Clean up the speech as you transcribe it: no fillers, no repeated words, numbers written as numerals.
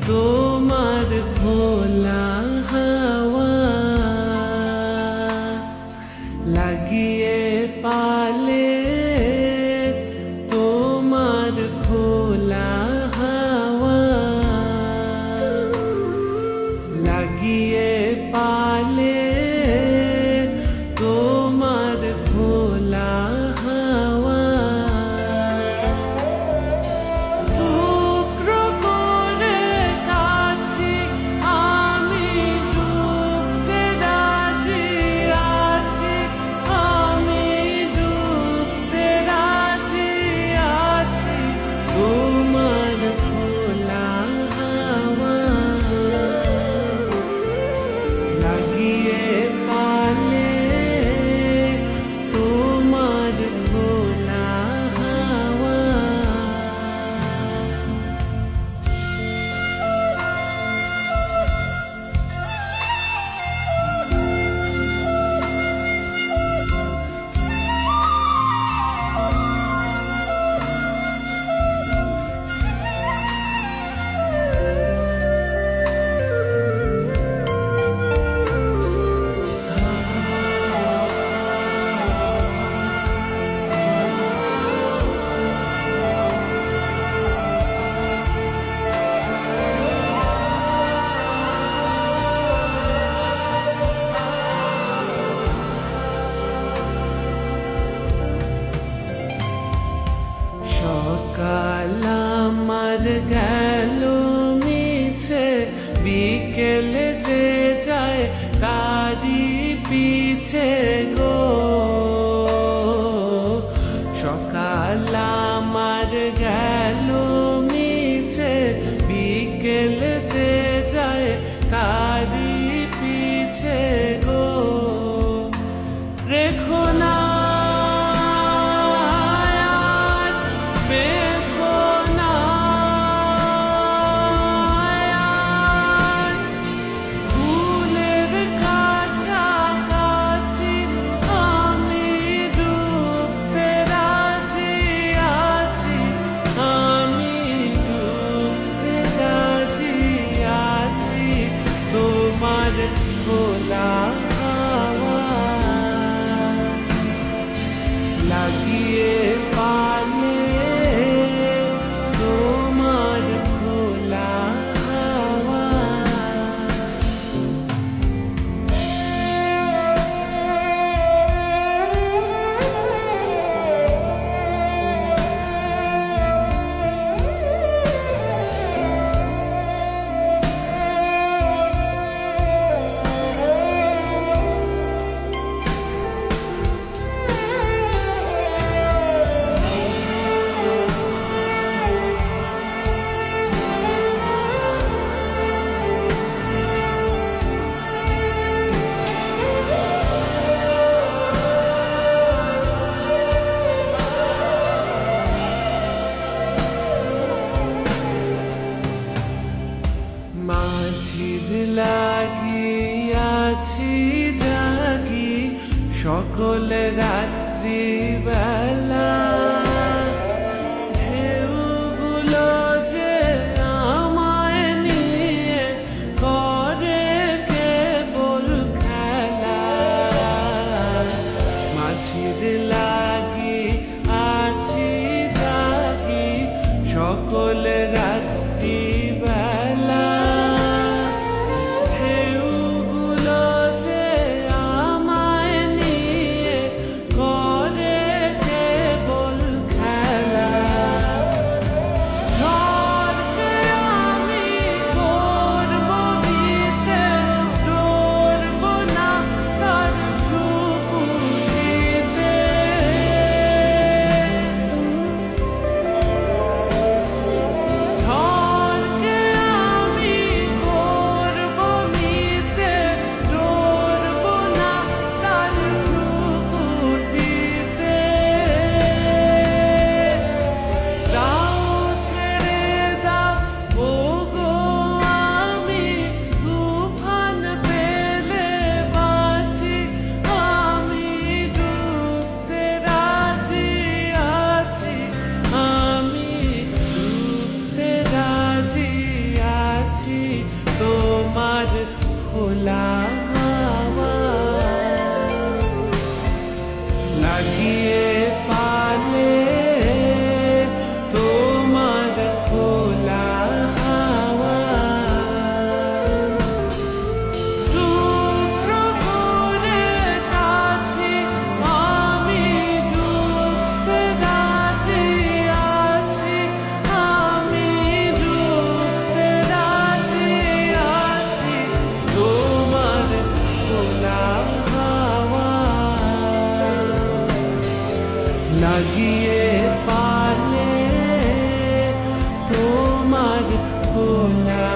তোমার খোলা হাওয়া লাগিয়ে পালে, তোমার খোলা হাওয়া লাগিয়ে পালে, তোমার খোলা হাওয়া টুকরো করে কাছি আমি, ডুবতে রাজি আছি আমি, ডুবতে রাজি আছি তোমার খোলা হাওয়া লাগিয়ে পালে, তোমার খোলা হাওয়া। সকাল আমার গেল মিছে, বিকেল যে যায় তারি পিছে গো। সকাল আমার গেল মিছে, বিকেল যে যায় তারি পিছে গো। রেখো না খোলা হাওয়া লাগিয়ে পালে, তোমার খোলা হাওয়া। মাঝির লাগিয়াছি জাগি সকল রাত্রি বেলা, ঢেউগুলো যে আমায় নিয়ে করে কেবল খেলা। মাঝির লাগি আছি জাগি সকল রাত্রি বেলা, করে কেবল খোলা হাওয়া লাগিয়ে পালে তোমার খোলা হাওয়া টুকরো করে কাছে আমি ডুবতে রাজি আছি আমি ডুবতে রাজি আছি তোমার খোলা হাওয়া লাগিয়ে পালে তোমার খোলা